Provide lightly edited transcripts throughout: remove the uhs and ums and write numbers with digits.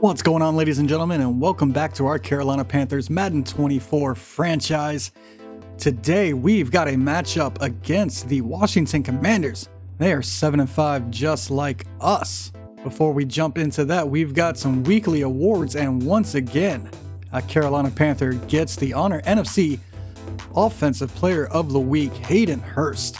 What's going on, ladies and gentlemen, and welcome back to our Carolina Panthers Madden 24 franchise. Today, we've got a matchup against the Washington Commanders. They are 7-5 just like us. Before we jump into that, we've got some weekly awards, and once again, a Carolina Panther gets the honor NFC Offensive Player of the Week, Hayden Hurst,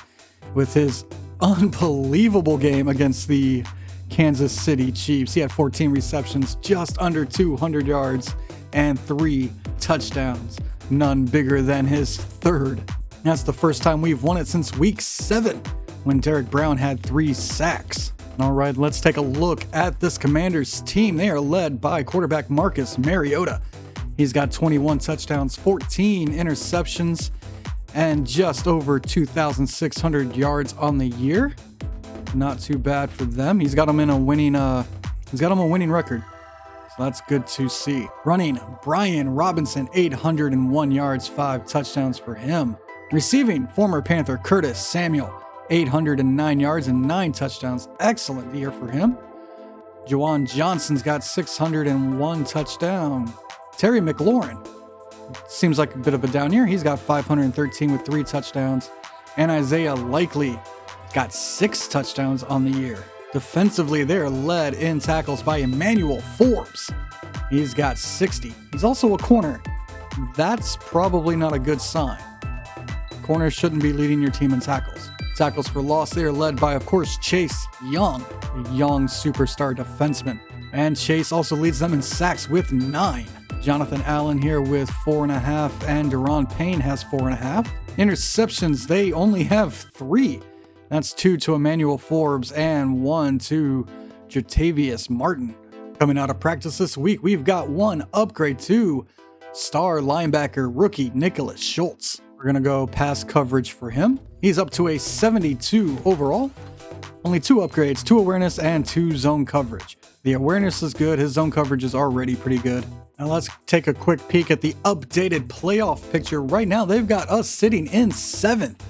with his unbelievable game against the Kansas City Chiefs. He had 14 receptions, just under 200 yards, and 3 touchdowns. None bigger than his third. That's the first time we've won it since week 7, when Derek Brown had 3 sacks. All right, let's take a look at this Commanders team. They are led by quarterback Marcus Mariota. He's got 21 touchdowns, 14 interceptions, and just over 2,600 yards on the year. Not too bad for them. He's got them in a winning record. So that's good to see. Running, Brian Robinson, 801 yards, 5 touchdowns for him. Receiving, former Panther Curtis Samuel, 809 yards and 9 touchdowns. Excellent year for him. Juwan Johnson's got 601 touchdowns. Terry McLaurin, seems like a bit of a down year. He's got 513 with 3 touchdowns. And Isaiah Likely got 6 touchdowns on the year. Defensively, they're led in tackles by Emmanuel Forbes. He's got 60. He's also a corner. That's probably not a good sign. Corners shouldn't be leading your team in tackles. Tackles for loss, they are led by, of course, Chase Young, a young superstar defenseman. And Chase also leads them in sacks with 9. Jonathan Allen here with 4.5, and Deron Payne has 4.5. Interceptions, they only have 3. That's 2 to Emmanuel Forbes and 1 to Jatavius Martin. Coming out of practice this week, we've got 1 upgrade to star linebacker rookie Nicholas Schultz. We're going to go pass coverage for him. He's up to a 72 overall. Only 2 upgrades, 2 awareness and 2 zone coverage. The awareness is good. His zone coverage is already pretty good. Now let's take a quick peek at the updated playoff picture. Right now, they've got us sitting in 7th.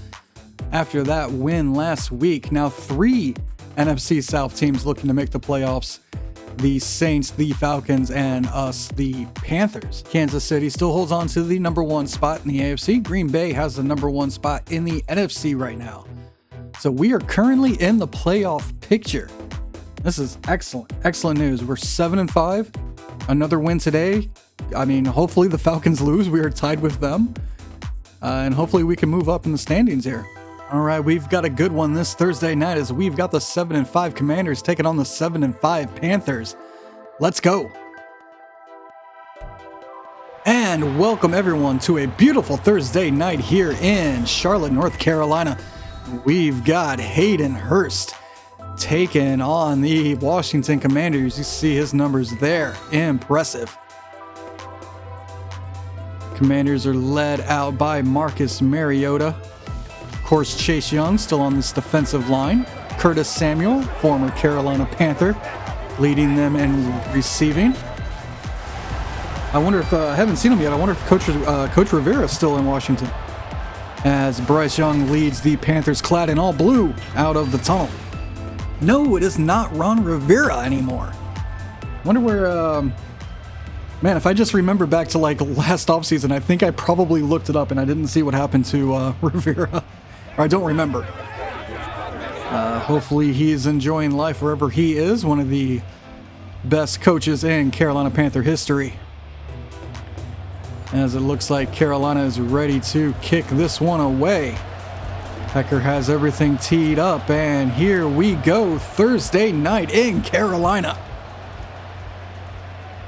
After that win last week. Now 3 NFC South teams looking to make the playoffs. The Saints, the Falcons, and us, the Panthers. Kansas City still holds on to the number 1 spot in the AFC. Green Bay has the number 1 spot in the NFC right now. So we are currently in the playoff picture. This is excellent. Excellent news. We're 7-5. Another win today. I mean, hopefully the Falcons lose. We are tied with them. And hopefully we can move up in the standings here. All right, we've got a good one this Thursday night as we've got the 7-5 Commanders taking on the 7-5 Panthers. Let's go. And welcome everyone to a beautiful Thursday night here in Charlotte, North Carolina. We've got Hayden Hurst taking on the Washington Commanders. You see his numbers there. Impressive. Commanders are led out by Marcus Mariota. Of course, Chase Young still on this defensive line. Curtis Samuel, former Carolina Panther, leading them in receiving. I wonder if, I haven't seen him yet, I wonder if Coach Rivera is still in Washington. As Bryce Young leads the Panthers clad in all blue out of the tunnel. No, it is not Ron Rivera anymore. Wonder where, man, if I just remember back to like last offseason, I think I probably looked it up and I didn't see what happened to Rivera. Or I don't remember. Hopefully he's enjoying life wherever he is. One of the best coaches in Carolina Panther history. As it looks like Carolina is ready to kick this one away. Hecker has everything teed up, and here we go. Thursday night in Carolina.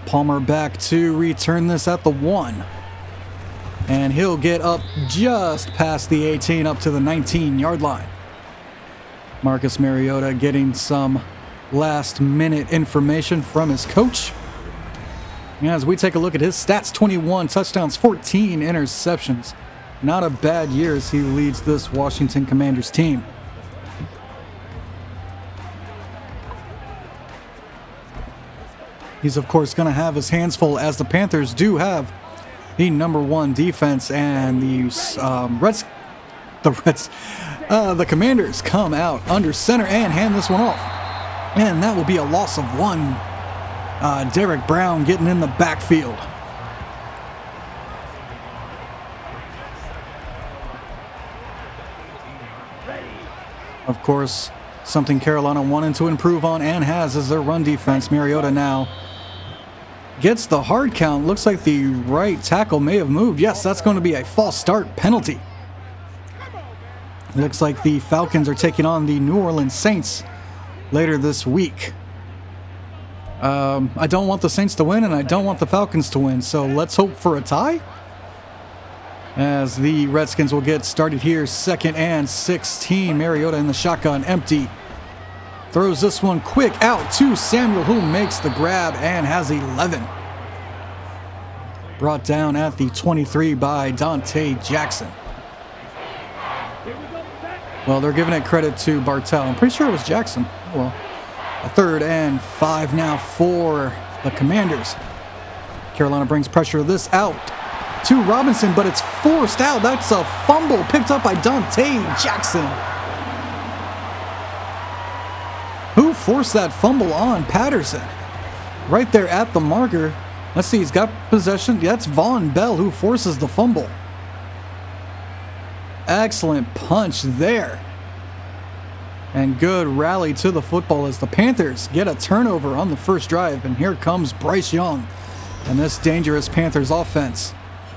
Palmer back to return this at the 1. And he'll get up just past the 18, up to the 19-yard line. Marcus Mariota getting some last-minute information from his coach. As we take a look at his stats, 21 touchdowns, 14 interceptions. Not a bad year as he leads this Washington Commanders team. He's, of course, going to have his hands full, as the Panthers do have the number 1 defense, and the Commanders come out under center and hand this one off. And that will be a loss of 1. Derek Brown getting in the backfield. Of course, something Carolina wanted to improve on and has is their run defense. Mariota now gets the hard count. Looks like the right tackle may have moved. Yes, that's going to be a false start penalty. Looks like the Falcons are taking on the New Orleans Saints later this week. I don't want the Saints to win, and I don't want the Falcons to win, so let's hope for a tie. As the Redskins will get started here, 2nd and 16. Mariota in the shotgun, empty. Throws this one quick out to Samuel, who makes the grab and has 11. Brought down at the 23 by Dante Jackson. Well, they're giving it credit to Bartell. I'm pretty sure it was Jackson. Well, a 3rd and 5 now for the Commanders. Carolina brings pressure this out to Robinson, but it's forced out. That's a fumble picked up by Dante Jackson. Who forced that fumble on Patterson? Right there at the marker. Let's see, he's got possession. That's Von Bell who forces the fumble. Excellent punch there. And good rally to the football as the Panthers get a turnover on the first drive. And here comes Bryce Young and this dangerous Panthers offense.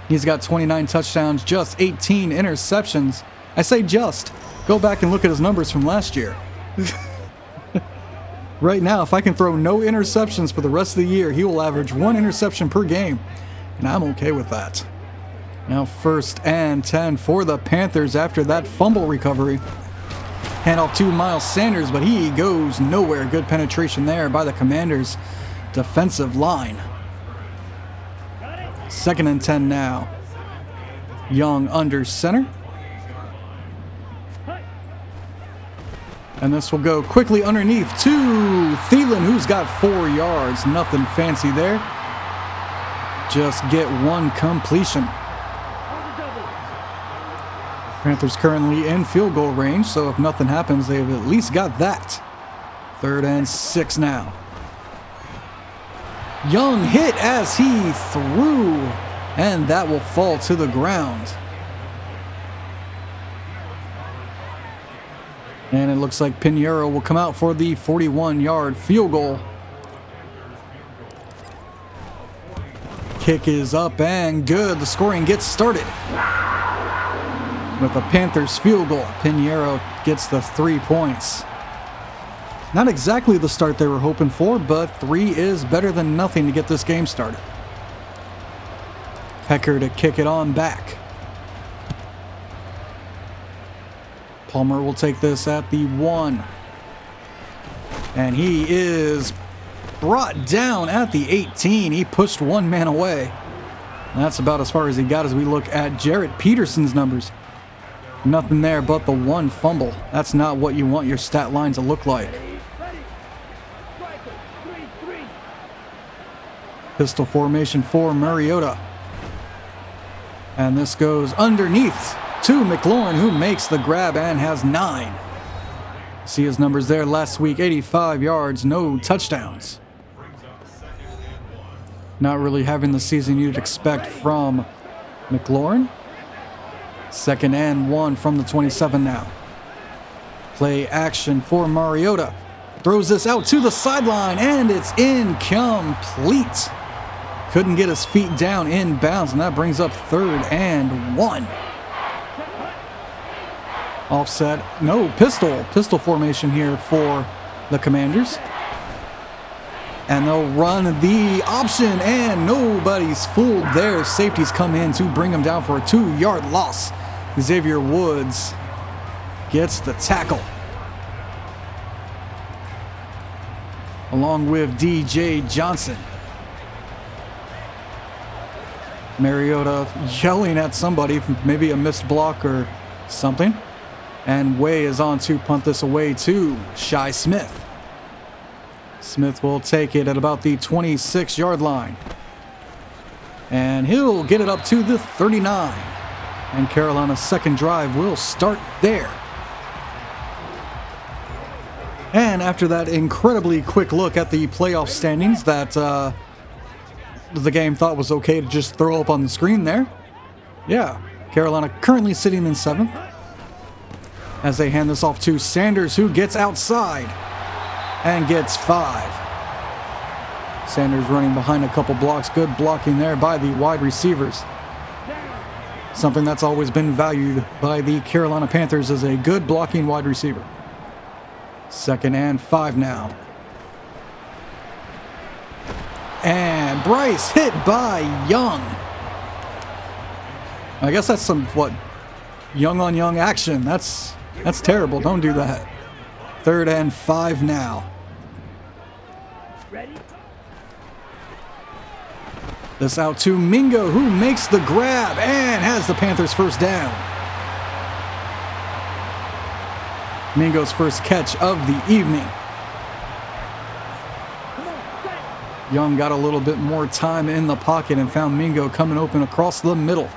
He's got 29 touchdowns, just 18 interceptions. I say just. Go back and look at his numbers from last year. Right now, if I can throw no interceptions for the rest of the year, he will average 1 interception per game. And I'm okay with that. Now 1st and 10 for the Panthers after that fumble recovery. Handoff to Miles Sanders, but he goes nowhere. Good penetration there by the Commanders' defensive line. 2nd and 10 now. Young under center. And this will go quickly underneath to Thielen, who's got 4 yards. Nothing fancy there. Just get 1 completion. Panthers currently in field goal range, so if nothing happens, they've at least got that. 3rd and 6 now. Young hit as he threw, and that will fall to the ground. And it looks like Pinheiro will come out for the 41-yard field goal. Kick is up and good. The scoring gets started with a Panthers field goal. Pinheiro gets the 3 points. Not exactly the start they were hoping for, but 3 is better than nothing to get this game started. Pecker to kick it on back. Palmer will take this at the 1. And he is brought down at the 18. He pushed 1 man away. And that's about as far as he got as we look at Jarrett Peterson's numbers. Nothing there but the 1 fumble. That's not what you want your stat line to look like. Pistol formation for Mariota. And this goes underneath to McLaurin, who makes the grab and has 9. See his numbers there last week, 85 yards, no touchdowns. Not really having the season you'd expect from McLaurin. 2nd and 1 from the 27 now. Play action for Mariota. Throws this out to the sideline, and it's incomplete. Couldn't get his feet down in bounds, and that brings up 3rd and 1. Offset, no, pistol formation here for the Commanders. And they'll run the option, and nobody's fooled there. Safeties come in to bring him down for a 2-yard loss. Xavier Woods gets the tackle, along with DJ Johnson. Mariota yelling at somebody, maybe a missed block or something. And Way is on to punt this away to Shi Smith. Smith will take it at about the 26-yard line. And he'll get it up to the 39. And Carolina's second drive will start there. And And after that incredibly quick look at the playoff standings that the game thought was okay to just throw up on the screen there. Yeah, Carolina currently sitting in 7th. As they hand this off to Sanders, who gets outside and gets 5. Sanders running behind a couple blocks. Good blocking there by the wide receivers. Something that's always been valued by the Carolina Panthers as a good blocking wide receiver. 2nd and 5 now. And Bryce hit by Young. I guess that's some, young on young action. That's terrible. Don't do that. 3rd and 5 now. This out to Mingo, who makes the grab and has the Panthers first down. Mingo's first catch of the evening. Young got a little bit more time in the pocket and found Mingo coming open across the middle.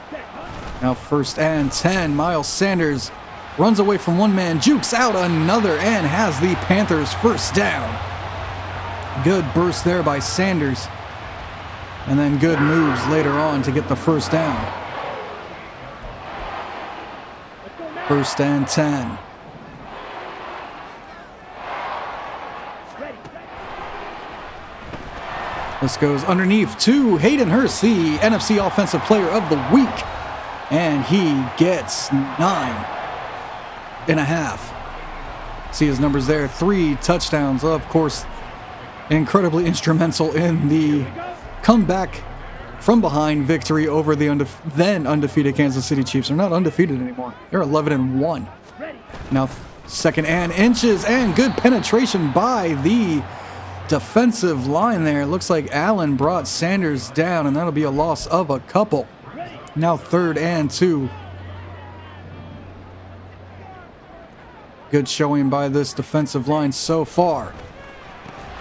Now 1st and 10. Miles Sanders runs away from one man, jukes out another, and has the Panthers first down. Good burst there by Sanders. And then good moves later on to get the first down. 1st and 10. This goes underneath to Hayden Hurst, the NFC Offensive Player of the Week. And he gets 9.5. See his numbers there. 3 touchdowns. Of course, incredibly instrumental in the comeback from behind victory over the then undefeated Kansas City Chiefs. They're not undefeated anymore. They're 11-1. Now 2nd and inches, and good penetration by the defensive line there. It looks like Allen brought Sanders down, and that'll be a loss of a couple. Now 3rd and 2. Good showing by this defensive line so far.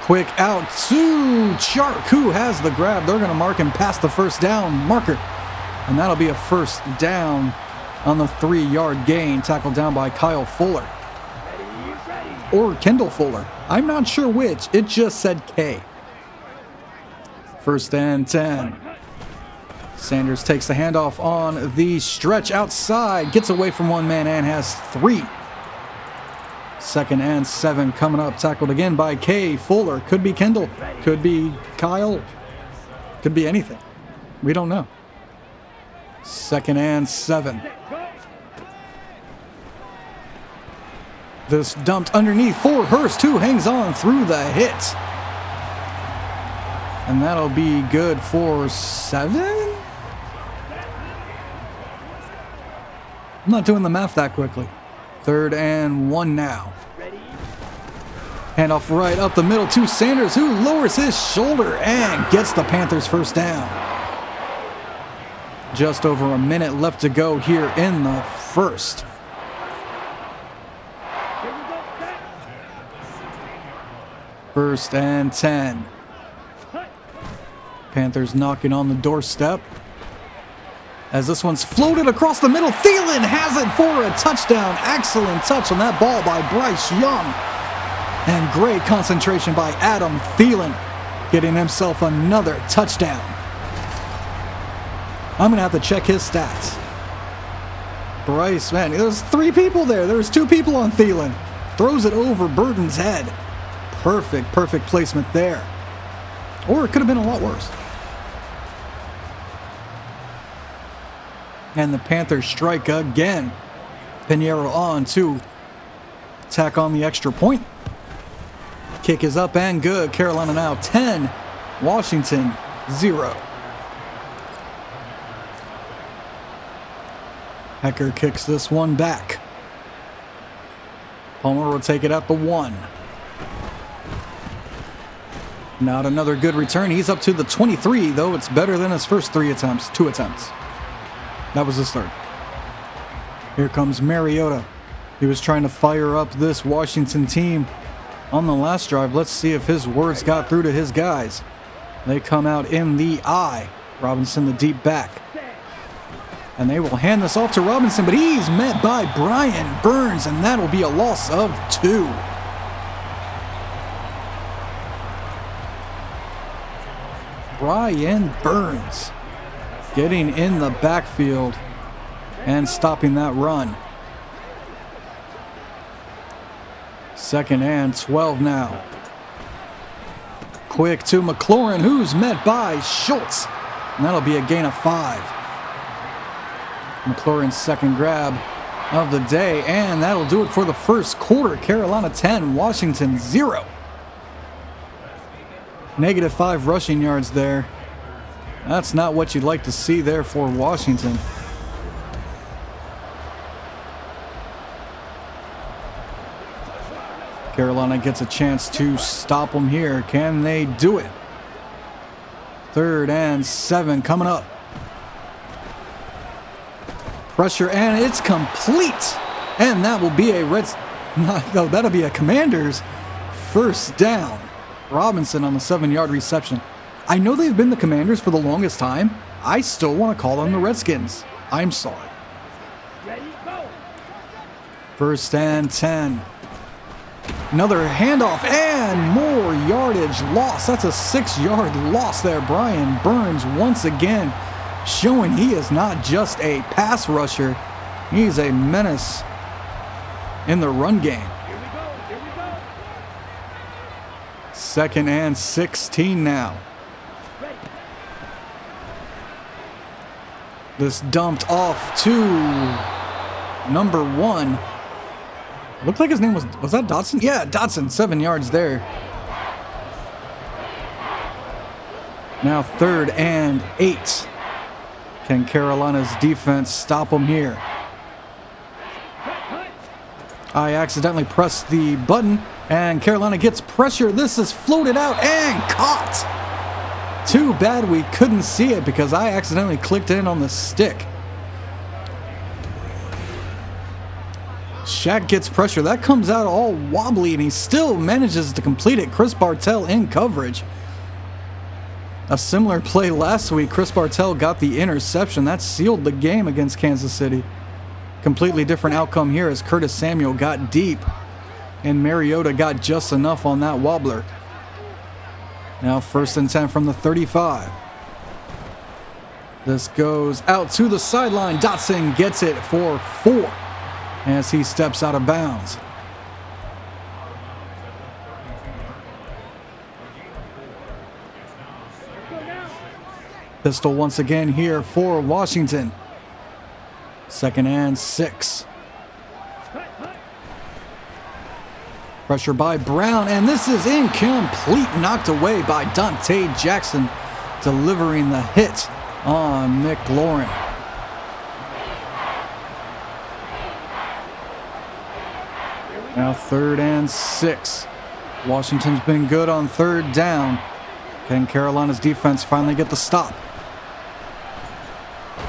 Quick out to Chark, who has the grab. They're going to mark him past the first down marker. And that'll be a first down on the 3-yard gain. Tackled down by Kyle Fuller. Or Kendall Fuller. I'm not sure which. It just said K. 1st and 10. Sanders takes the handoff on the stretch outside. Gets away from one man and has 3. 2nd and 7 coming up. Tackled again by K. Fuller. Could be Kendall. Could be Kyle. Could be anything. We don't know. 2nd and 7. This dumped underneath for Hurst, who hangs on through the hit. And that'll be good for 7? I'm not doing the math that quickly. 3rd and 1 now. Handoff right up the middle to Sanders, who lowers his shoulder and gets the Panthers first down. Just over a minute left to go here in the first. First and 10. Panthers knocking on the doorstep. As this one's floated across the middle, Thielen has it for a touchdown. Excellent touch on that ball by Bryce Young. And great concentration by Adam Thielen, getting himself another touchdown. I'm going to have to check his stats. Bryce, man, there's 3 people there. There's 2 people on Thielen. Throws it over Burton's head. Perfect placement there. Or it could have been a lot worse. And the Panthers strike again. Pinheiro on to tack on the extra point. Kick is up and good. Carolina now 10. Washington 0. Hecker kicks this one back. Palmer will take it at the 1. Not another good return. He's up to the 23, though it's better than his first 2 attempts. That was his 3rd. Here comes Mariota. He was trying to fire up this Washington team on the last drive. Let's see if his words got through to his guys. They come out in the I. Robinson, the deep back. And they will hand this off to Robinson, but he's met by Brian Burns, and that'll be a loss of 2. Brian Burns getting in the backfield and stopping that run. 2nd and 12 now. Quick to McLaurin, who's met by Schultz. And that'll be a gain of 5. McLaurin's second grab of the day, and that'll do it for the first quarter. Carolina 10, Washington 0. -5 rushing yards there. That's not what you'd like to see there for Washington. Carolina gets a chance to stop them here. Can they do it? 3rd and 7 coming up. Pressure, and it's complete. And that will be that'll be a Commanders first down. Robinson on the 7-yard reception. I know they've been the Commanders for the longest time. I still want to call them the Redskins. I'm sorry. 1st and 10. Another handoff and more yardage loss. That's a 6-yard loss there. Brian Burns once again showing he is not just a pass rusher. He's a menace in the run game. 2nd and 16 now. This dumped off to number 1. Looked like his name was that Dotson? Yeah, Dotson, 7 yards there. Now 3rd and 8. Can Carolina's defense stop them here? I accidentally pressed the button, and Carolina gets pressure. This is floated out and caught. Too bad we couldn't see it because I accidentally clicked in on the stick. Shaq gets pressure. That comes out all wobbly, and he still manages to complete it. Chris Bartell in coverage. A similar play last week. Chris Bartell got the interception. That sealed the game against Kansas City. Completely different outcome here as Curtis Samuel got deep, and Mariota got just enough on that wobbler. Now 1st and 10 from the 35. This goes out to the sideline. Dotson gets it for 4 as he steps out of bounds. Pistol once again here for Washington. 2nd and 6. Pressure by Brown, and this is incomplete. Knocked away by Dante Jackson, delivering the hit on McLaurin. Now 3rd and 6. Washington's been good on 3rd down. Can Carolina's defense finally get the stop?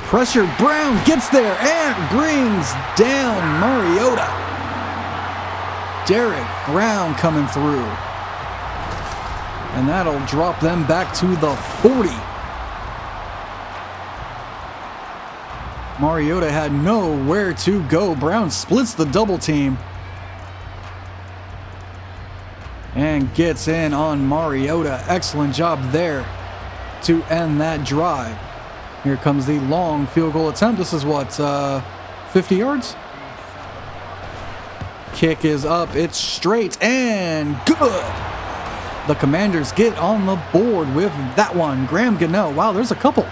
Pressure, Brown gets there and brings down Mariota. Derek Brown coming through. And that'll drop them back to the 40. Mariota had nowhere to go. Brown splits the double team and gets in on Mariota. Excellent job there to end that drive. Here comes the long field goal attempt. This is what, 50 yards? Kick is up. It's straight and good. The Commanders get on the board with that one. Graham Gano. Wow, there's a couple.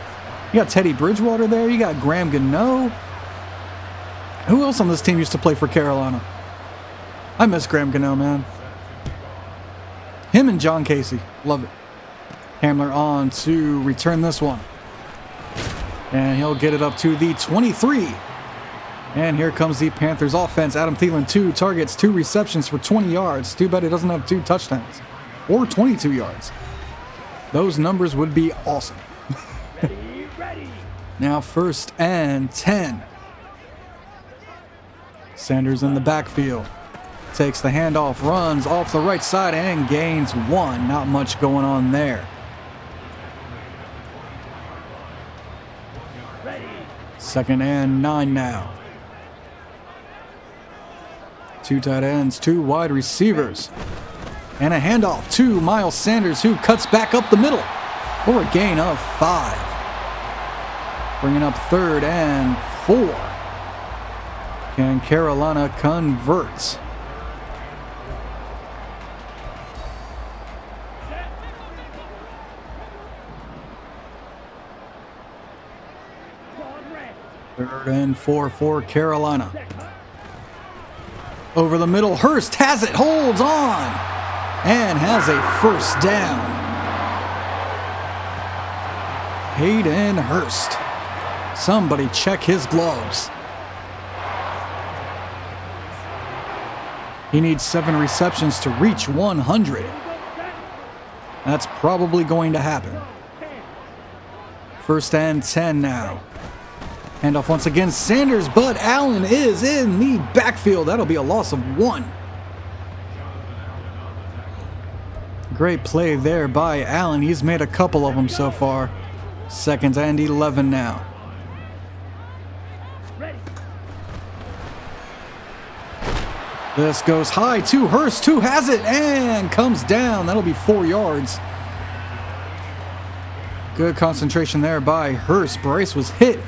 You got Teddy Bridgewater there. You got Graham Gano. Who else on this team used to play for Carolina? I miss Graham Gano, man. Him and John Casey. Love it. Hamler on to return this one. And he'll get it up to the 23. And here comes the Panthers offense. Adam Thielen, 2 targets, 2 receptions for 20 yards. Too bad he doesn't have 2 touchdowns. Or 22 yards. Those numbers would be awesome. Ready. Now 1st and 10. Sanders in the backfield. Takes the handoff, runs off the right side, and gains 1. Not much going on there. Ready. 2nd and 9 now. 2 tight ends, 2 wide receivers. And a handoff to Miles Sanders, who cuts back up the middle. for a gain of 5. Bringing up 3rd and 4. Can Carolina convert? Third and 4 for Carolina. Over the middle, Hurst has it, holds on, and has a first down. Hayden Hurst. Somebody check his gloves. He needs 7 receptions to reach 100. That's probably going to happen. 1st and 10 now. Handoff once again, Sanders, but Allen is in the backfield. That'll be a loss of 1. Great play there by Allen. He's made a couple of them so far. 2nd and 11 now. This goes high to Hurst, who has it and comes down. That'll be 4 yards. Good concentration there by Hurst. Bryce was hit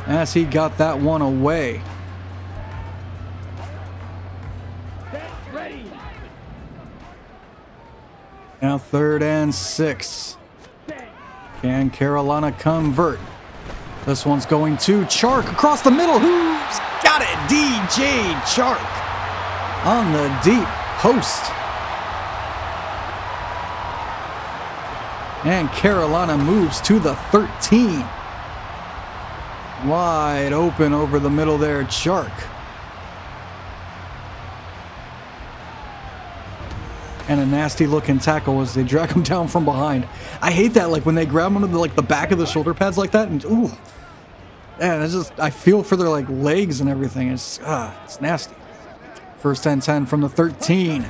as he got that one away. Now 3rd and 6. Can Carolina convert? This one's going to Chark across the middle. Who's got it? DJ Chark on the deep post. And Carolina moves to the 13. Wide open over the middle there, Chark. And a nasty looking tackle as they drag him down from behind. I hate that, like when they grab him under the back of the shoulder pads like that, and ooh, man, it's just, I feel for their legs and everything. It's nasty. 1st and 10 from the 13.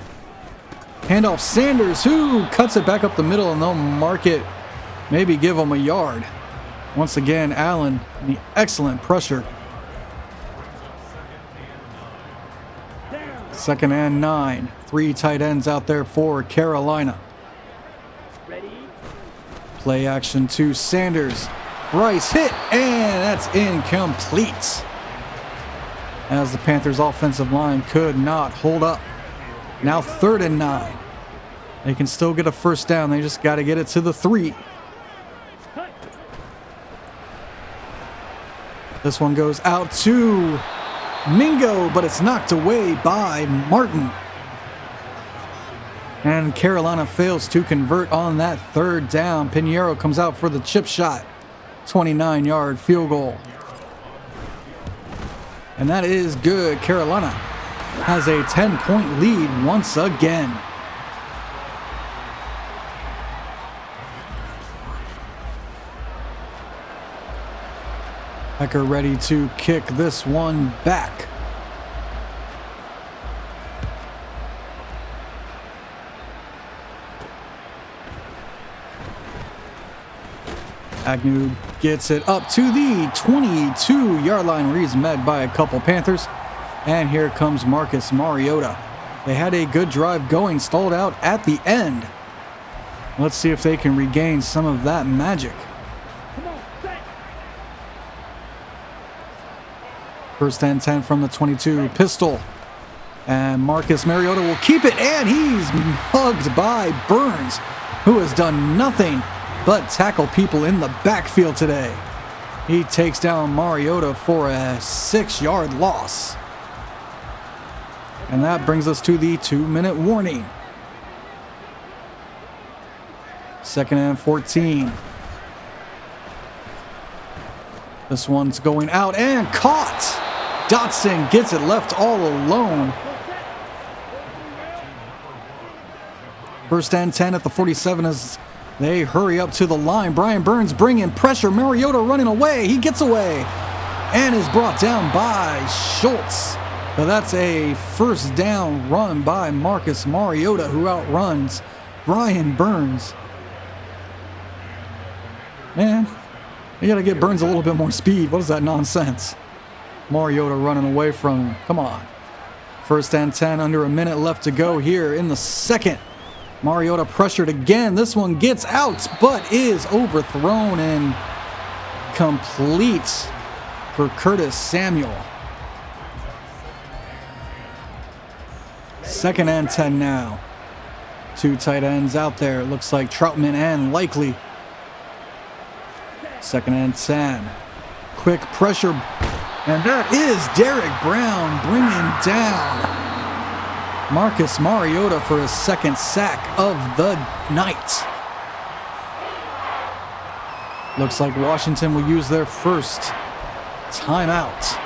Handoff Sanders, who cuts it back up the middle, and they'll mark it, maybe give him a yard. Once again, Allen, the excellent pressure. 2nd and 9. 3 tight ends out there for Carolina. Play action to Sanders. Bryce hit, and that's incomplete. As the Panthers' offensive line could not hold up. Now 3rd and 9. They can still get a first down. They just got to get it to the 3. This one goes out to Mingo, but it's knocked away by Martin. And Carolina fails to convert on that 3rd down. Pinheiro comes out for the chip shot. 29-yard field goal. And that is good. Carolina has a 10-point lead once again. Becker ready to kick this one back. Agnew gets it up to the 22-yard line where he's met by a couple Panthers. And here comes Marcus Mariota. They had a good drive going, stalled out at the end. Let's see if they can regain some of that magic. 1st and 10 from the 22. Pistol. And Marcus Mariota will keep it, and he's hugged by Burns, who has done nothing but tackle people in the backfield today. He takes down Mariota for a 6-yard loss. And that brings us to the 2-minute warning. 2nd and 14. This one's going out and caught. Dotson gets it left all alone. 1st and 10 at the 47 as they hurry up to the line. Brian Burns bringing pressure. Mariota running away. He gets away and is brought down by Schultz. But that's a 1st down run by Marcus Mariota, who outruns Brian Burns. Man, you got to get Burns a little bit more speed. What is that nonsense? Mariota running away from him. Come on. 1st and 10, under a minute left to go here in the 2nd. Mariota pressured again. This one gets out, but is overthrown and complete for Curtis Samuel. 2nd and 10 now. 2 tight ends out there. It looks like Troutman and Likely. 2nd and 10. Quick pressure. And that is Derek Brown bringing down Marcus Mariota for his 2nd sack of the night. Looks like Washington will use their first timeout.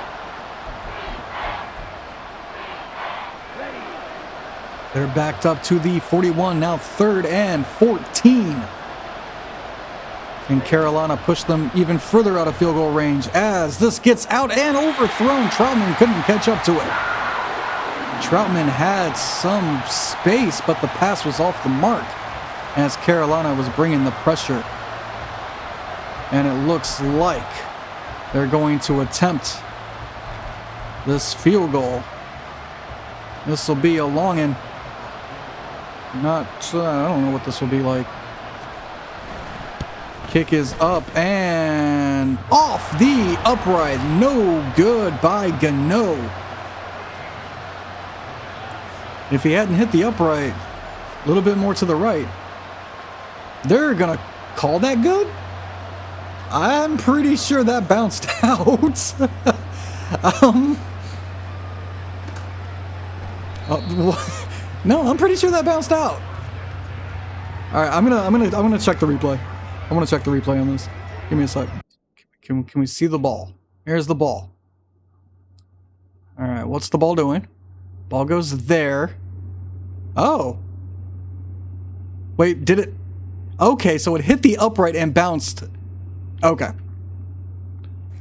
They're backed up to the 41, now 3rd and 14. And Carolina pushed them even further out of field goal range as this gets out and overthrown. Troutman couldn't catch up to it. Troutman had some space, but the pass was off the mark as Carolina was bringing the pressure. And it looks like they're going to attempt this field goal. This will be a longin'. I don't know what this will be like. Kick is up and off the upright. No good by Gano. If he hadn't hit the upright a little bit more to the right, they're going to call that good? I'm pretty sure that bounced out. No, I'm pretty sure that bounced out. All right, I'm gonna check the replay. I want to check the replay on this. Give me a sec. Can we see the ball? Here's the ball. All right, what's the ball doing? Ball goes there. Oh. Wait, did it? Okay, so it hit the upright and bounced. Okay.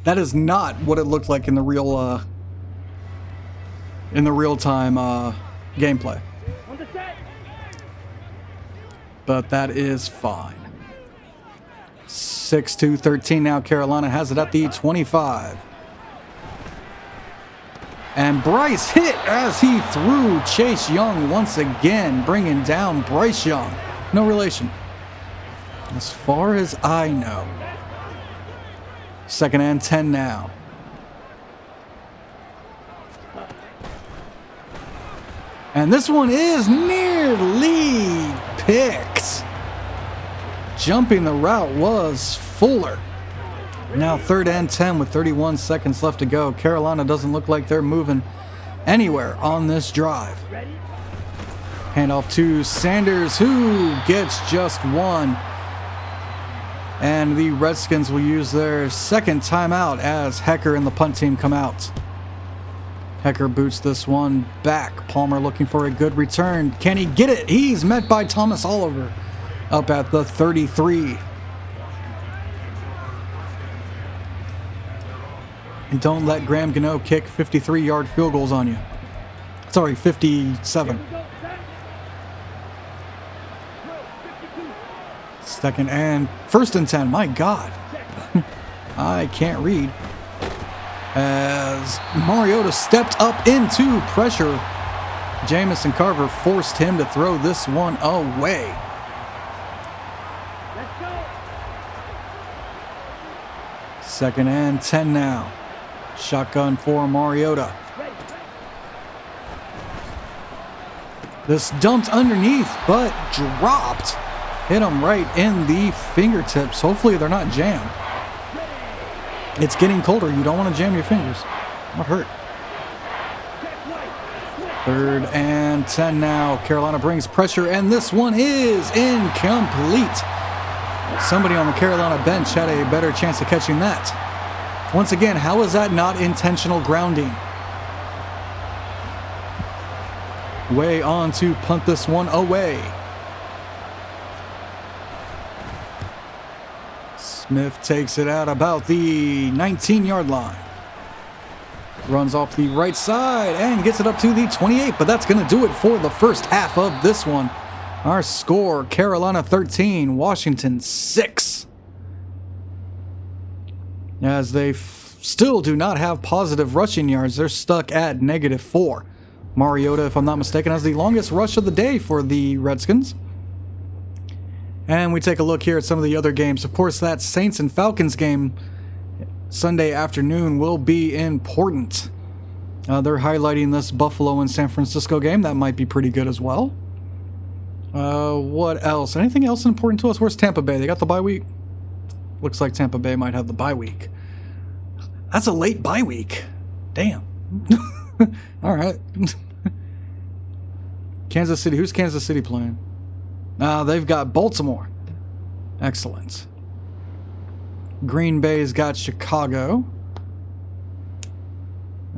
That is not what it looked like in the real time gameplay. But that is fine. 6-2-13 now. Carolina has it at the 25. And Bryce hit as he threw Chase Young once again, bringing down Bryce Young. No relation. As far as I know. 2nd and 10 now. And this one is nearly picked. Jumping the route was Fuller. Now 3rd and 10 with 31 seconds left to go. Carolina doesn't look like they're moving anywhere on this drive. Handoff to Sanders, who gets just one. And the Redskins will use their 2nd timeout as Hecker and the punt team come out. Hecker boots this one back. Palmer looking for a good return. Can he get it? He's met by Thomas Oliver up at the 33. And don't let Graham Gano kick 53-yard field goals on you. Sorry, 57. 2nd and 1st and 10. My God. I can't read. As Mariota stepped up into pressure, Jamison Carver forced him to throw this one away. Second and 10 now. Shotgun for Mariota. This dumped underneath, but dropped. Hit him right in the fingertips. Hopefully they're not jammed. It's getting colder. You don't want to jam your fingers. It would hurt. 3rd and 10 now. Carolina brings pressure, and this one is incomplete. Somebody on the Carolina bench had a better chance of catching that. Once again, how is that not intentional grounding? Way on to punt this one away. Smith takes it out about the 19-yard line. Runs off the right side and gets it up to the 28, but that's going to do it for the first half of this one. Our score, Carolina 13, Washington 6. As they still do not have positive rushing yards, they're stuck at -4. Mariota, if I'm not mistaken, has the longest rush of the day for the Redskins. And we take a look here at some of the other games. Of course, that Saints and Falcons game Sunday afternoon will be important. They're highlighting this Buffalo and San Francisco game. That might be pretty good as well. What else? Anything else important to us? Where's Tampa Bay? They got the bye week? Looks like Tampa Bay might have the bye week. That's a late bye week. Damn. All right. Kansas City. Who's Kansas City playing? They've got Baltimore. Excellent. Green Bay's got Chicago.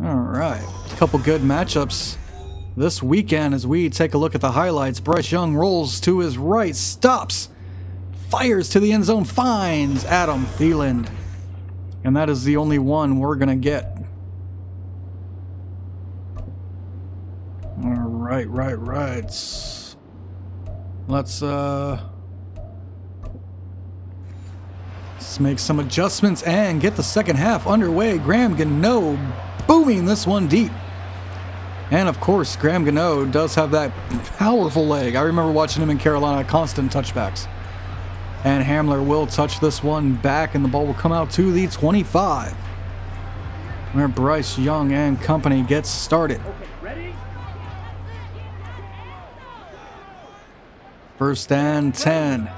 All right. A couple good matchups this weekend as we take a look at the highlights. Bryce Young rolls to his right, stops, fires to the end zone, finds Adam Thielen. And that is the only one we're going to get. All right. Let's make some adjustments and get the second half underway. Graham Gano booming this one deep. And of course, Graham Gano does have that powerful leg. I remember watching him in Carolina, constant touchbacks. And Hamler will touch this one back, and the ball will come out to the 25. Where Bryce Young and company gets started. First and 10.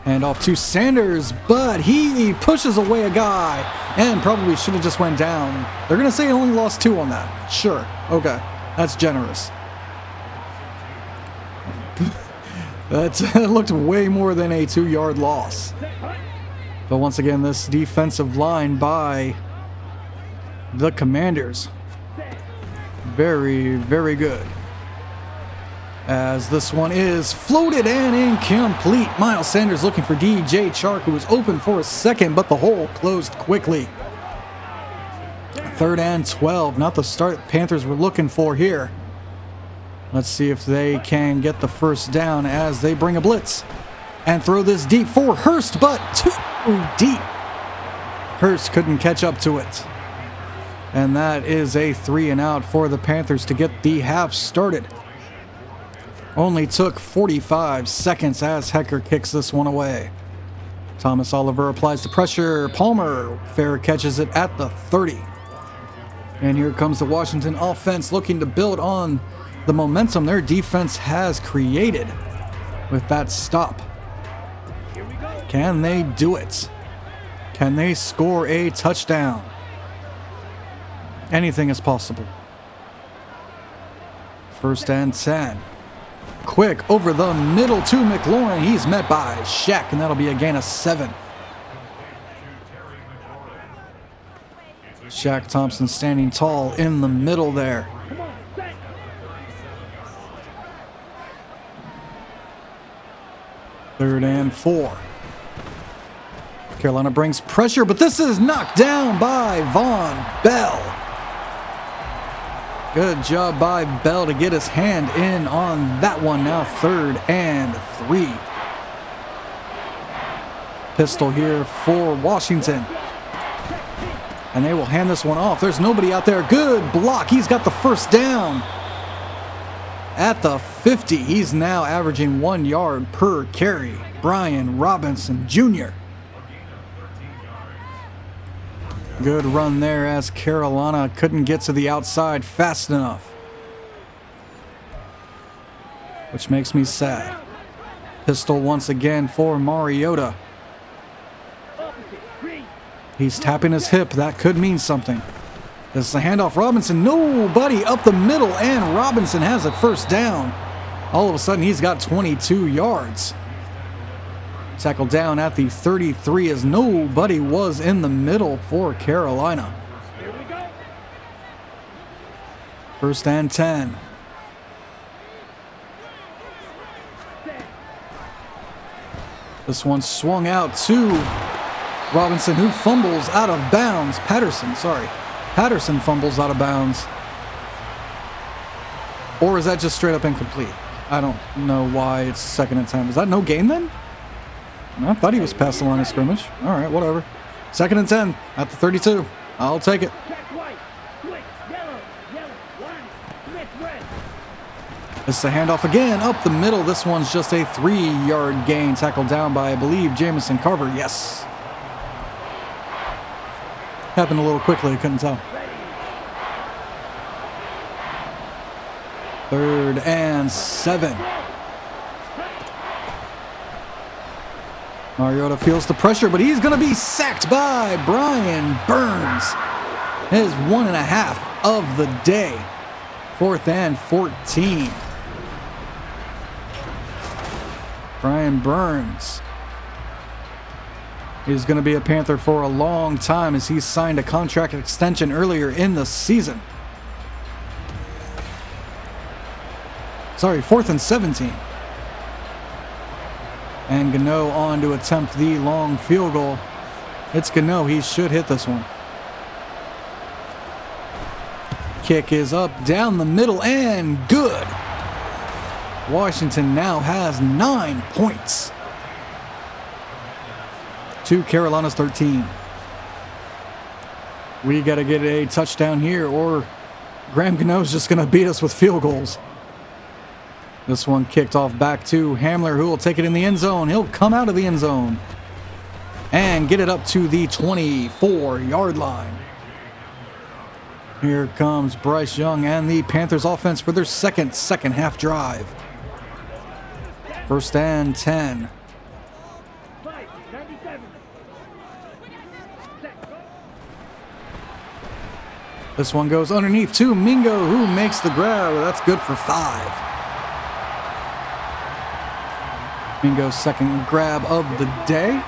And off to Sanders, but he pushes away a guy and probably should have just went down. They're going to say he only lost 2 on that. Sure. Okay. That's generous. That looked way more than a 2-yard loss. But once again, this defensive line by the Commanders. Very, very good. As this one is floated and incomplete. Miles Sanders looking for DJ Chark, who was open for a second, but the hole closed quickly. 3rd and 12. Not the start Panthers were looking for here. Let's see if they can get the first down as they bring a blitz. And throw this deep for Hurst, but too deep. Hurst couldn't catch up to it. And that is a 3 and out for the Panthers to get the half started. Only took 45 seconds as Hecker kicks this one away. Thomas Oliver applies the pressure. Palmer fair catches it at the 30. And here comes the Washington offense looking to build on the momentum their defense has created with that stop. Can they do it? Can they score a touchdown? Anything is possible. First and 10. Quick over the middle to McLaurin. He's met by Shaq, and that'll be a gain of 7. Shaq Thompson standing tall in the middle there. Third and 4. Carolina brings pressure, but this is knocked down by Von Bell. Good job by Bell to get his hand in on that one. Now 3rd and 3. Pistol here for Washington. And they will hand this one off. There's nobody out there. Good block. He's got the first down. At the 50, he's now averaging 1 yard per carry. Brian Robinson Jr. Good run there as Carolina couldn't get to the outside fast enough. Which makes me sad. Pistol once again for Mariota. He's tapping his hip. That could mean something. This is a handoff. Robinson, nobody up the middle, and Robinson has a first down. All of a sudden, he's got 22 yards. Tackled down at the 33 as nobody was in the middle for Carolina. First and 10. This one swung out to Robinson, who fumbles out of bounds. Patterson fumbles out of bounds. Or is that just straight up incomplete? I don't know why it's 2nd and 10. Was that no gain then? I thought he was past the line of scrimmage. All right, whatever. 2nd and 10 at the 32. I'll take it. It's a handoff again, up the middle. This one's just a 3-yard gain. Tackled down by, I believe, Jamison Carver. Yes. Happened a little quickly, couldn't tell. 3rd and 7. Mariota feels the pressure, but he's going to be sacked by Brian Burns. His 1.5 of the day. 4th and 14. Brian Burns is going to be a Panther for a long time as he signed a contract extension earlier in the season. Sorry, 4th and 17. And Gano on to attempt the long field goal. It's Gano. He should hit this one. Kick is up, down the middle, and good. Washington now has 9 points to Carolina's 13. We got to get a touchdown here, or Graham Gano's just going to beat us with field goals. This one kicked off back to Hamler, who will take it in the end zone. He'll come out of the end zone and get it up to the 24-yard line. Here comes Bryce Young and the Panthers offense for their second half drive. 1st and 10. This one goes underneath to Mingo, who makes the grab. That's good for 5. Mingo's second grab of the day.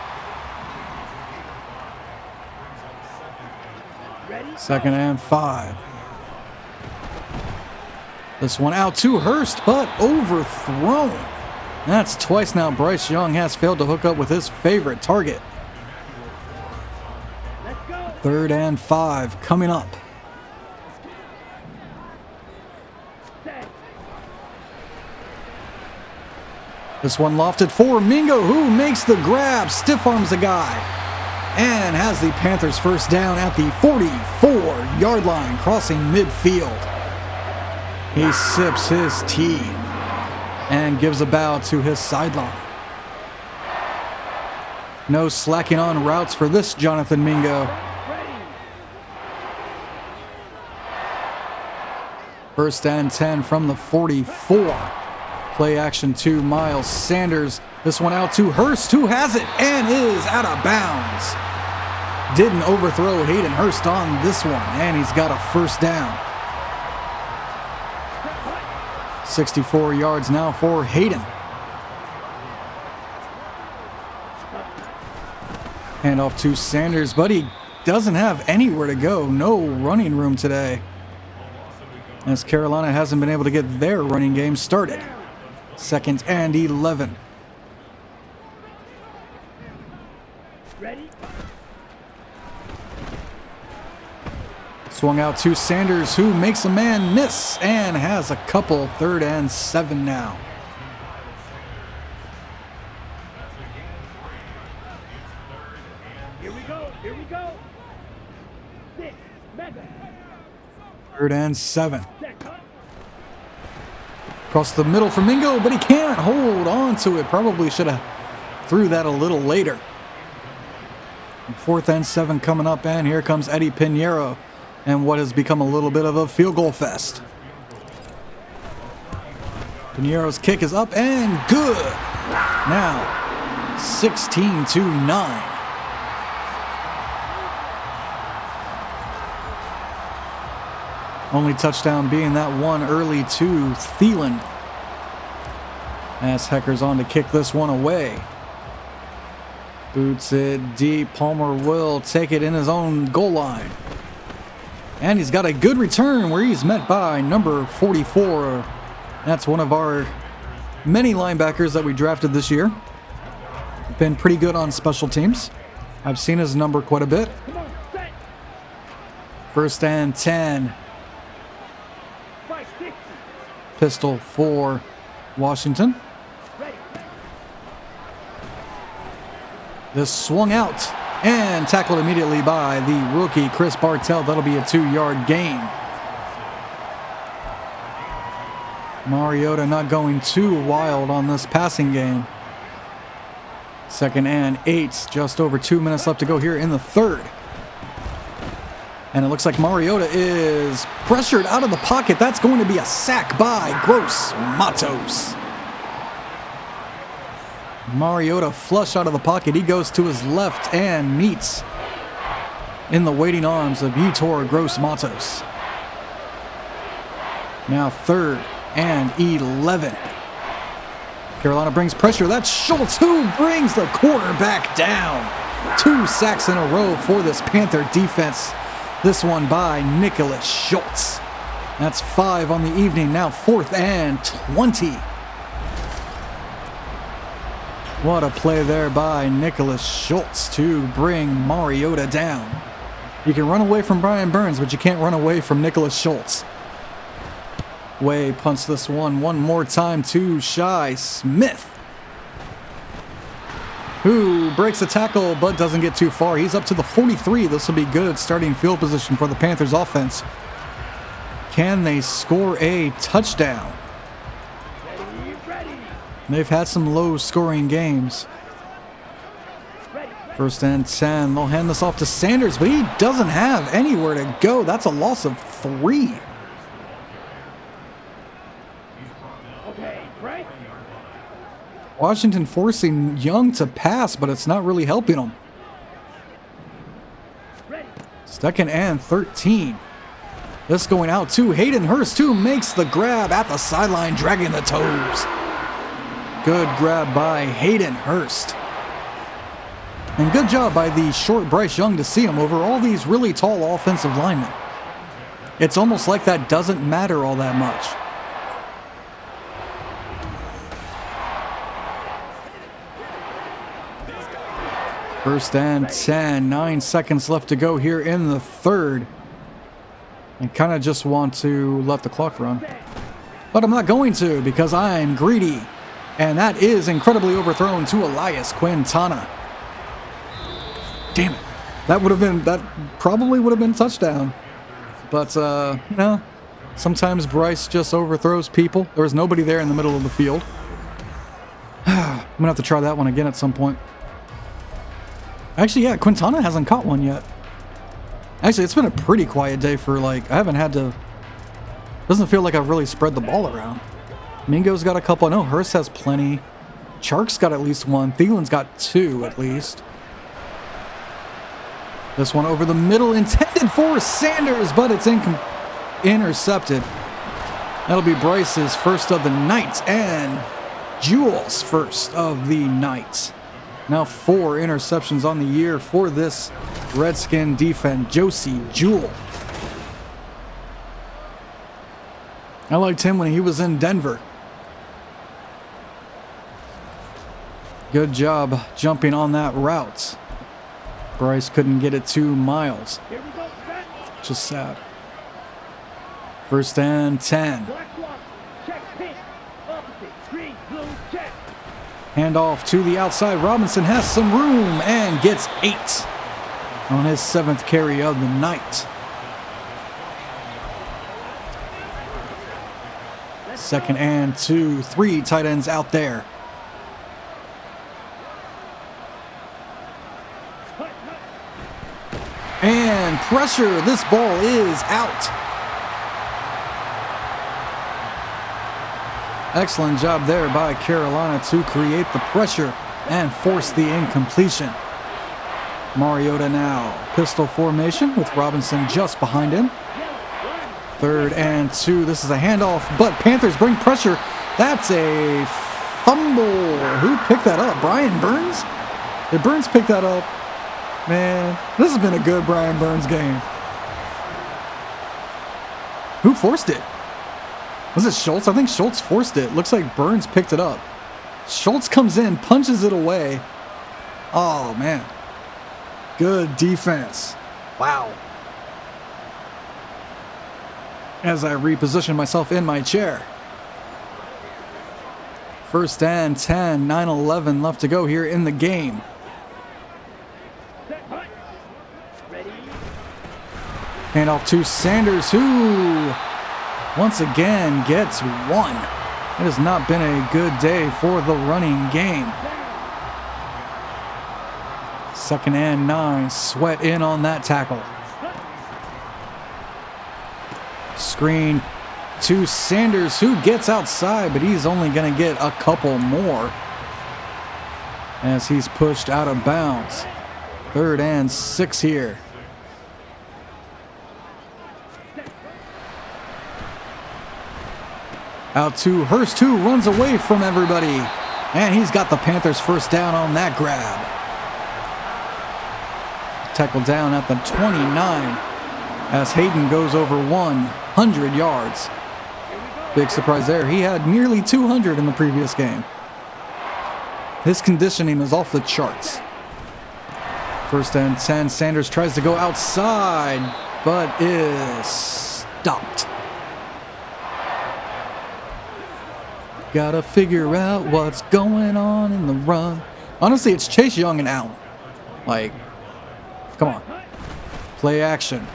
2nd and 5. This one out to Hurst, but overthrown. That's twice now Bryce Young has failed to hook up with his favorite target. 3rd and 5 coming up. This one lofted for Mingo, who makes the grab, stiff arms the guy, and has the Panthers first down at the 44-yard line, crossing midfield. He sips his tea and gives a bow to his sideline. No slacking on routes for this Jonathan Mingo. 1st and 10 from the 44. Play action to Miles Sanders. This one out to Hurst, who has it and is out of bounds. Didn't overthrow Hayden Hurst on this one, and he's got a first down. 64 yards now for Hayden. Hand off to Sanders, but he doesn't have anywhere to go. No running room today, as Carolina hasn't been able to get their running game started. 2nd and 11. Swung out to Sanders, who makes a man miss and has a couple. 3rd and 7 now. Here we go. 3rd and 7. Across the middle for Mingo, but he can't hold on to it. Probably should have threw that a little later. 4th and 7 coming up, and here comes Eddie Pinheiro and what has become a little bit of a field goal fest. Pinheiro's kick is up and good. Now 16-9. Only touchdown being that one early to Thielen. As Hecker's on to kick this one away. Boots it deep. Palmer will take it in his own goal line. And he's got a good return where he's met by number 44. That's one of our many linebackers that we drafted this year. Been pretty good on special teams. I've seen his number quite a bit. 1st and 10. Pistol for Washington. This swung out and tackled immediately by the rookie Chris Bartell. That'll be a 2-yard gain. Mariota not going too wild on this passing game. 2nd and 8, just over 2 minutes left to go here in the third. And it looks like Mariota is pressured out of the pocket. That's going to be a sack by Gross Matos. Mariota flush out of the pocket. He goes to his left and meets in the waiting arms of Yetur Gross Matos. Now 3rd and 11. Carolina brings pressure. That's Schultz who brings the quarterback down. 2 sacks in a row for this Panther defense. This one by Nicholas Schultz. That's 5 on the evening. Now 4th and 20. What a play there by Nicholas Schultz to bring Mariota down. You can run away from Brian Burns, but you can't run away from Nicholas Schultz. Way punts this one more time to Shi Smith, who breaks a tackle but doesn't get too far. He's up to the 43. This will be good starting field position for the Panthers offense. Can they score a touchdown? They've had some low-scoring games. 1st and 10. They'll hand this off to Sanders, but he doesn't have anywhere to go. That's a loss of 3. Washington forcing Young to pass, but it's not really helping him. 2nd and 13. This going out to Hayden Hurst, who makes the grab at the sideline, dragging the toes. Good grab by Hayden Hurst. And good job by the short Bryce Young to see him over all these really tall offensive linemen. It's almost like that doesn't matter all that much. First and 10, 9 seconds left to go here in the third. And kind of just want to let the clock run. But I'm not going to because I'm greedy. And that is incredibly overthrown to Elias Quintana. Damn it. That probably would have been touchdown. But, you know, sometimes Bryce just overthrows people. There was nobody there in the middle of the field. I'm going to have to try that one again at some point. Actually, yeah, Quintana hasn't caught one yet. Actually, it's been a pretty quiet day for, like, I haven't had to... Doesn't feel like I've really spread the ball around. Mingo's got a couple. I know Hurst has plenty. Chark's got at least 1. Thielen's got 2 at least. This one over the middle, intended for Sanders, but it's intercepted. That'll be Bryce's first of the night, and Jewel's first of the night. Now 4 interceptions on the year for this Redskin defense, Josie Jewell. I liked him when he was in Denver. Good job jumping on that route. Bryce couldn't get it to Miles. Just sad. First and 10. Handoff to the outside. Robinson has some room and gets 8 on his 7th carry of the night. 2nd and 2. 3 tight ends out there. And pressure. This ball is out. Excellent job there by Carolina to create the pressure and force the incompletion. Mariota now pistol formation with Robinson just behind him. 3rd and 2. This is a handoff, but Panthers bring pressure. That's a fumble. Who picked that up? Brian Burns? Did Burns pick that up? Man, this has been a good Brian Burns game. Who forced it? Was it Schultz? I think Schultz forced it. Looks like Burns picked it up. Schultz comes in, punches it away. Oh, man. Good defense. Wow. As I reposition myself in my chair. First and 10, 9-11 left to go here in the game. Hand off to Sanders, who once again gets 1. It has not been a good day for the running game. 2nd and 9. Sweat in on that tackle. Screen to Sanders, who gets outside, but he's only going to get a couple more as he's pushed out of bounds. 3rd and 6 here. Out to Hurst, who runs away from everybody. And he's got the Panthers first down on that grab. Tackled down at the 29 as Hayden goes over 100 yards. Big surprise there. He had nearly 200 in the previous game. His conditioning is off the charts. 1st and 10. Sanders tries to go outside, but is stopped. Gotta figure out what's going on in the run. Honestly, it's Chase Young and Allen. Like, come on. Play action.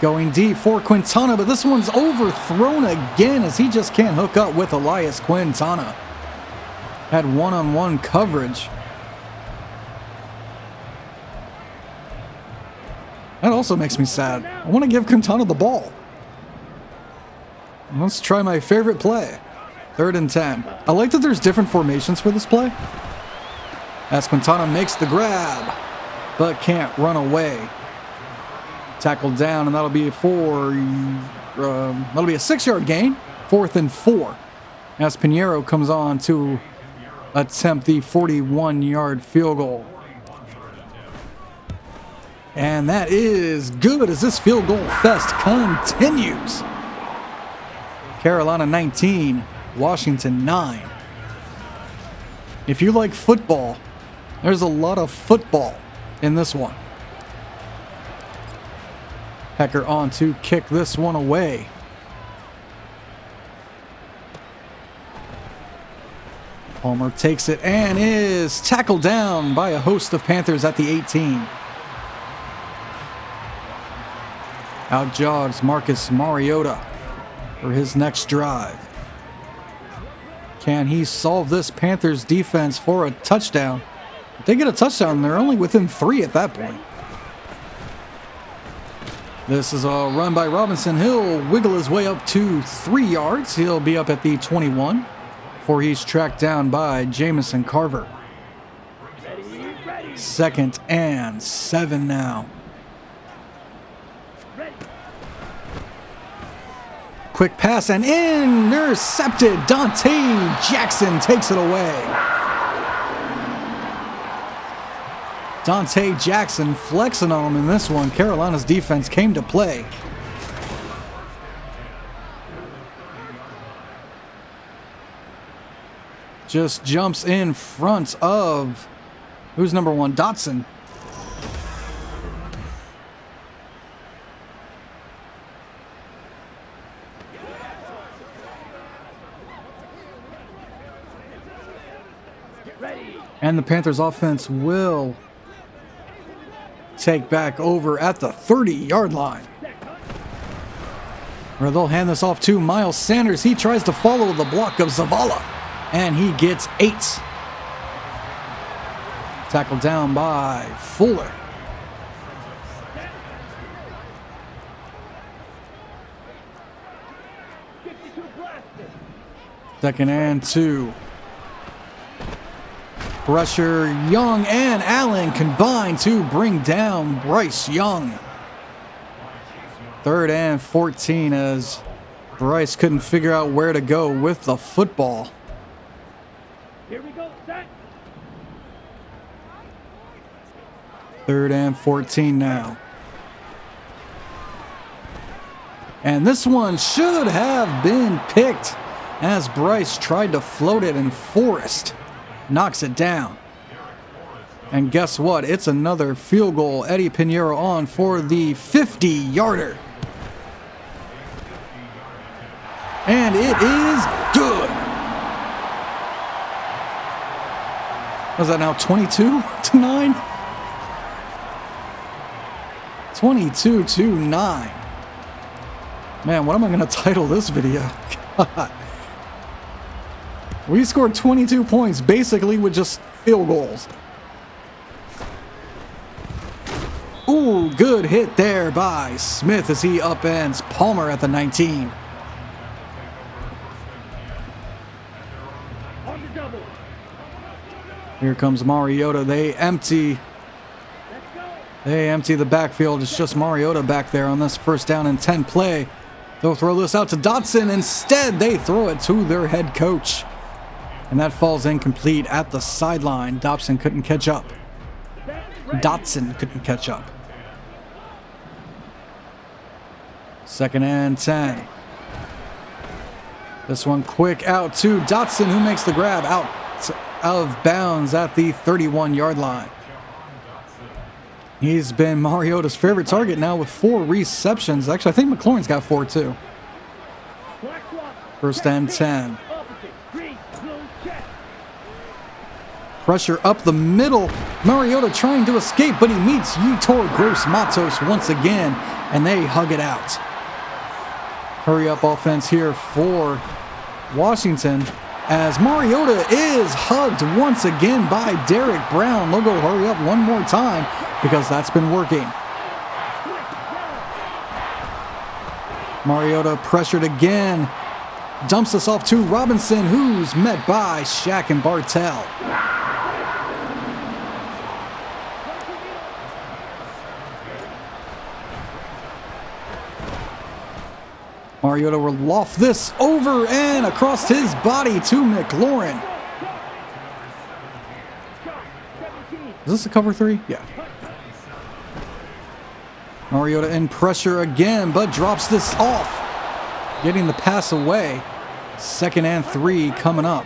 Going deep for Quintana, but this one's overthrown again as he just can't hook up with Elias Quintana. Had one-on-one coverage. That also makes me sad. I want to give Quintana the ball. Let's try my favorite play. 3rd and 10. I like that there's different formations for this play. As Quintana makes the grab, but can't run away. Tackled down, and that'll be a 6-yard gain. 4th and 4. As Pinheiro comes on to attempt the 41-yard field goal. And that is good as this field goal fest continues. Carolina 19, Washington 9. If you like football, there's a lot of football in this one. Hecker on to kick this one away. Palmer takes it and is tackled down by a host of Panthers at the 18. Out jogs Marcus Mariota for his next drive. Can he solve this Panthers defense for a touchdown? If they get a touchdown, they're only within 3 at that point. This is a run by Robinson. He'll wiggle his way up to 3 yards. He'll be up at the 21 before he's tracked down by Jamison Carver. 2nd and 7 now. Quick pass and intercepted. Dante Jackson takes it away. Dante Jackson flexing on him in this one. Carolina's defense came to play. Just jumps in front of, who's number 1? Dotson. And the Panthers offense will take back over at the 30-yard line, where they'll hand this off to Miles Sanders. He tries to follow the block of Zavala, and he gets 8. Tackled down by Fuller. Second and 2. Pressure, Young and Allen combine to bring down Bryce Young. 3rd and 14 as Bryce couldn't figure out where to go with the football. Here we go, set. 3rd and 14 now. And this one should have been picked as Bryce tried to float it and Forrest knocks it down. And guess what? It's another field goal. Eddie Pinheiro on for the 50-yarder. And it is good. Was that now 22-9? 22-9. Man, what am I going to title this video? We scored 22 points basically with just field goals. Ooh, good hit there by Smith as he upends Palmer at the 19. On the double. Here comes Mariota. They empty the backfield. It's just Mariota back there on this 1st down and 10 play. They'll throw this out to Dotson. Instead, they throw it to their head coach. And that falls incomplete at the sideline. Dotson couldn't catch up. Second and 10. This one quick out to Dotson, who makes the grab out of bounds at the 31-yard line. He's been Mariota's favorite target now with 4 receptions. Actually, I think McLaurin's got 4 too. 1st and 10. Pressure up the middle. Mariota trying to escape, but he meets Yetur Gross-Matos once again, and they hug it out. Hurry up offense here for Washington as Mariota is hugged once again by Derek Brown. They'll go hurry up one more time because that's been working. Mariota pressured again. Dumps this off to Robinson, who's met by Shaq and Bartell. Mariota will loft this over and across his body to McLaurin. Is this a cover 3? Yeah. Mariota in pressure again, but drops this off. Getting the pass away. 2nd and 3 coming up.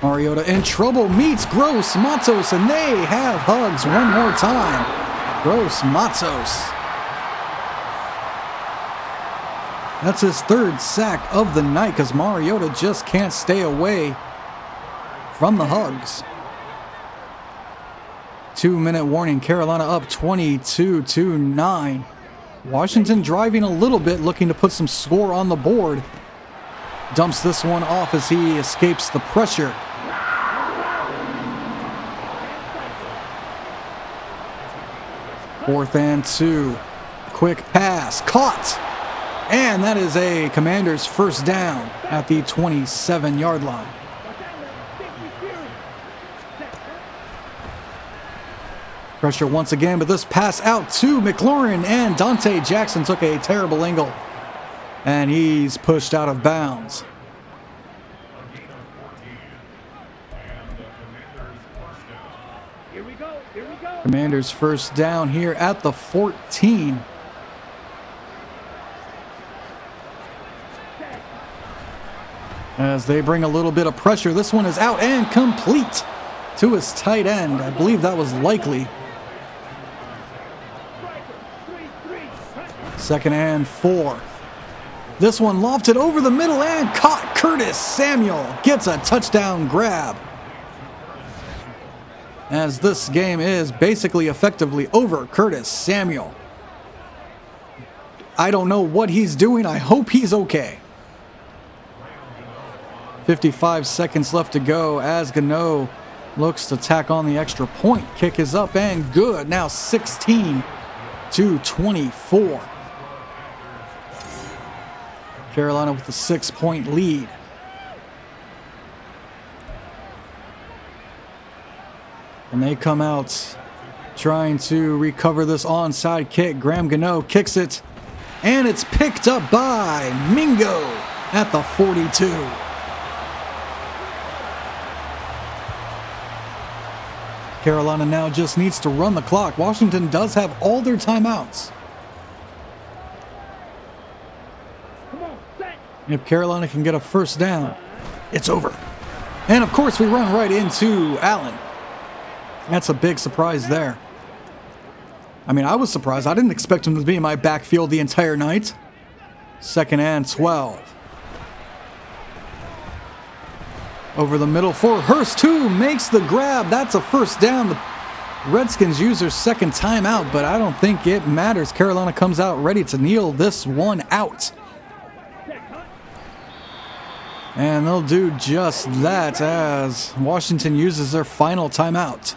Mariota in trouble, meets Gross-Matos, and they have hugs one more time. Gross-Matos. That's his 3rd sack of the night because Mariota just can't stay away from the hugs. 2-minute warning, Carolina up 22-9. Washington driving a little bit, looking to put some score on the board. Dumps this one off as he escapes the pressure. Fourth and 2. Quick pass. Caught. And that is a Commanders' 1st down at the 27-yard line. Pressure once again, but this pass out to McLaurin, and Dante Jackson took a terrible angle. And he's pushed out of bounds. Commanders 1st down here at the 14. As they bring a little bit of pressure, this one is out and complete to his tight end. I believe that was likely. 2nd and 4. This one lofted over the middle and caught. Curtis Samuel gets a touchdown grab. As this game is basically effectively over, Curtis Samuel. I don't know what he's doing. I hope he's okay. 55 seconds left to go as Gano looks to tack on the extra point. Kick is up and good. Now 16-24. Carolina with a 6-point lead. And they come out trying to recover this onside kick. Graham Gano kicks it, and it's picked up by Mingo at the 42. Carolina now just needs to run the clock. Washington does have all their timeouts. If Carolina can get a 1st down, it's over. And of course, we run right into Allen. That's a big surprise there. I mean, I was surprised. I didn't expect him to be in my backfield the entire night. 2nd and 12. Over the middle for Hurst, who makes the grab. That's a 1st down. Redskins use their second timeout, but I don't think it matters. Carolina comes out ready to kneel this one out. And they'll do just that as Washington uses their final timeout.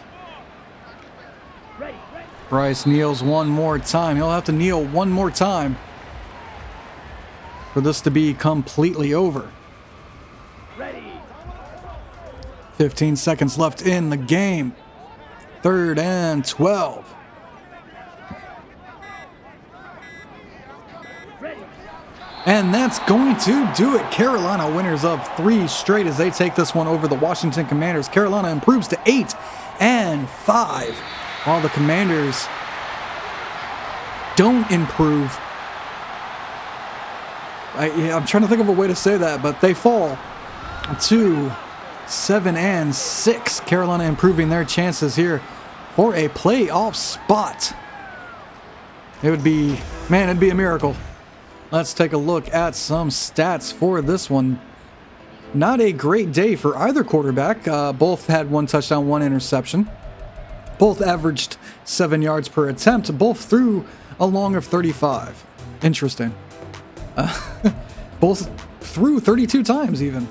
Bryce kneels one more time. He'll have to kneel one more time for this to be completely over. 15 seconds left in the game. 3rd and 12. And that's going to do it. Carolina winners of 3 straight as they take this one over the Washington Commanders. Carolina improves to 8-5, while the Commanders don't improve. I'm trying to think of a way to say that, but they fall to 7-6. Carolina improving their chances here for a playoff spot. It'd be a miracle. Let's take a look at some stats for this one. Not a great day for either quarterback. Both had 1 touchdown, 1 interception. Both averaged 7 yards per attempt. Both threw a long of 35. Interesting. Both threw 32 times even.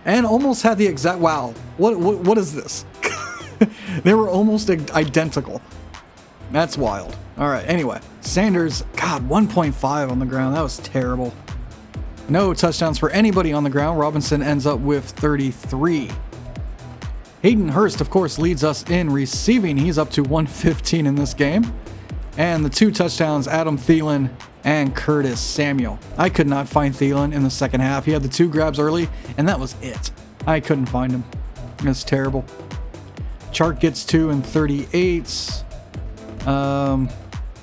And almost had the exact... Wow. What is this? They were almost identical. That's wild. All right, anyway. Sanders, God, 1.5 on the ground. That was terrible. No touchdowns for anybody on the ground. Robinson ends up with 33. Hayden Hurst, of course, leads us in receiving. He's up to 115 in this game. And the 2 touchdowns, Adam Thielen and Curtis Samuel. I could not find Thielen in the second half. He had the 2 grabs early, and that was it. I couldn't find him. It's terrible. Chark gets 2 and 38.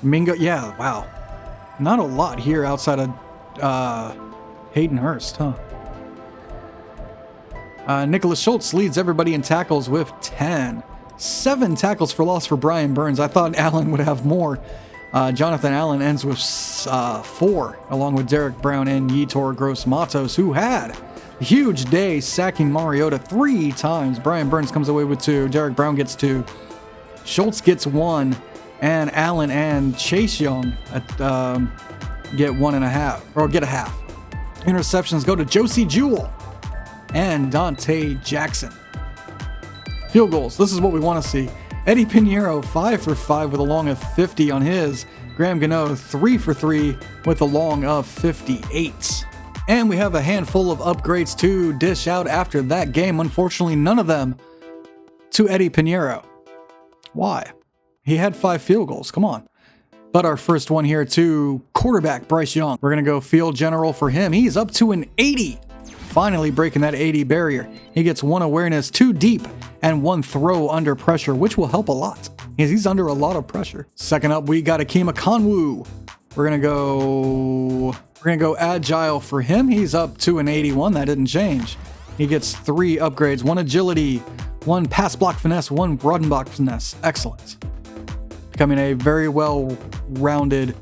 Mingo, yeah, wow. Not a lot here outside of Hayden Hurst, huh? Nicholas Schultz leads everybody in tackles with 10. 7 tackles for loss for Brian Burns. I thought Allen would have more. Jonathan Allen ends with 4, along with Derek Brown and Yetur Gross-Matos, who had a huge day sacking Mariota 3 times. Brian Burns comes away with 2. Derek Brown gets 2. Schultz gets 1. And Allen and Chase Young get 1.5, or get a half. Interceptions go to Josie Jewell and Dante Jackson. Field goals. This is what we want to see. Eddie Pinheiro, 5 for 5 with a long of 50 on his. Graham Gano, 3 for 3 with a long of 58. And we have a handful of upgrades to dish out after that game. Unfortunately, none of them to Eddie Pinheiro. Why? He had 5 field goals. Come on. But our first one here to quarterback Bryce Young. We're going to go field general for him. He's up to an 80. Finally breaking that 80 barrier. He gets 1 awareness, 2 deep, and 1 throw under pressure, which will help a lot. He's under a lot of pressure. Second up, we got Akeem Akonwu. We're going to go agile for him. He's up to an 81. That didn't change. He gets 3 upgrades, 1 agility, 1 pass block finesse, 1 run block finesse. Excellent. Becoming a very well-rounded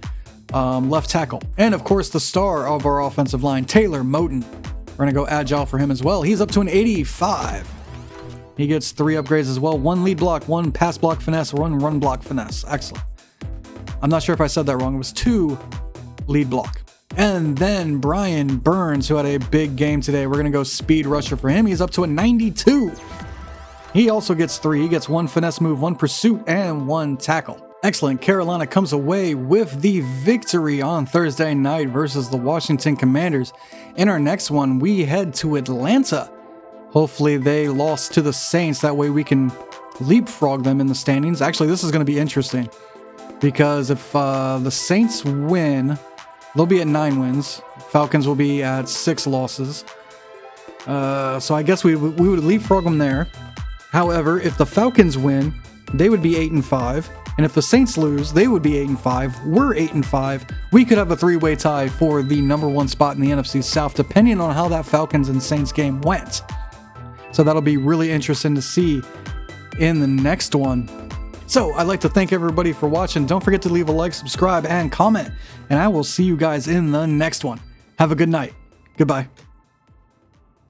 left tackle. And of course, the star of our offensive line, Taylor Moton. We're going to go agile for him as well. He's up to an 85. He gets 3 upgrades as well. 1 lead block, 1 pass block finesse, 1 run block finesse. Excellent. I'm not sure if I said that wrong. It was 2 lead block. And then Brian Burns, who had a big game today. We're going to go speed rusher for him. He's up to a 92. He also gets 3. He gets 1 finesse move, 1 pursuit, and 1 tackle. Excellent. Carolina comes away with the victory on Thursday night versus the Washington Commanders. In our next one, we head to Atlanta. Hopefully they lost to the Saints. That way we can leapfrog them in the standings. Actually, this is going to be interesting because if the Saints win, they'll be at 9 wins. Falcons will be at 6 losses. So I guess we would leapfrog them there. However, if the Falcons win, they would be 8-5. And if the Saints lose, they would be 8-5. We're 8-5. We could have a 3-way tie for the number 1 spot in the NFC South, depending on how that Falcons and Saints game went. So that'll be really interesting to see in the next one. So I'd like to thank everybody for watching. Don't forget to leave a like, subscribe, and comment. And I will see you guys in the next one. Have a good night. Goodbye.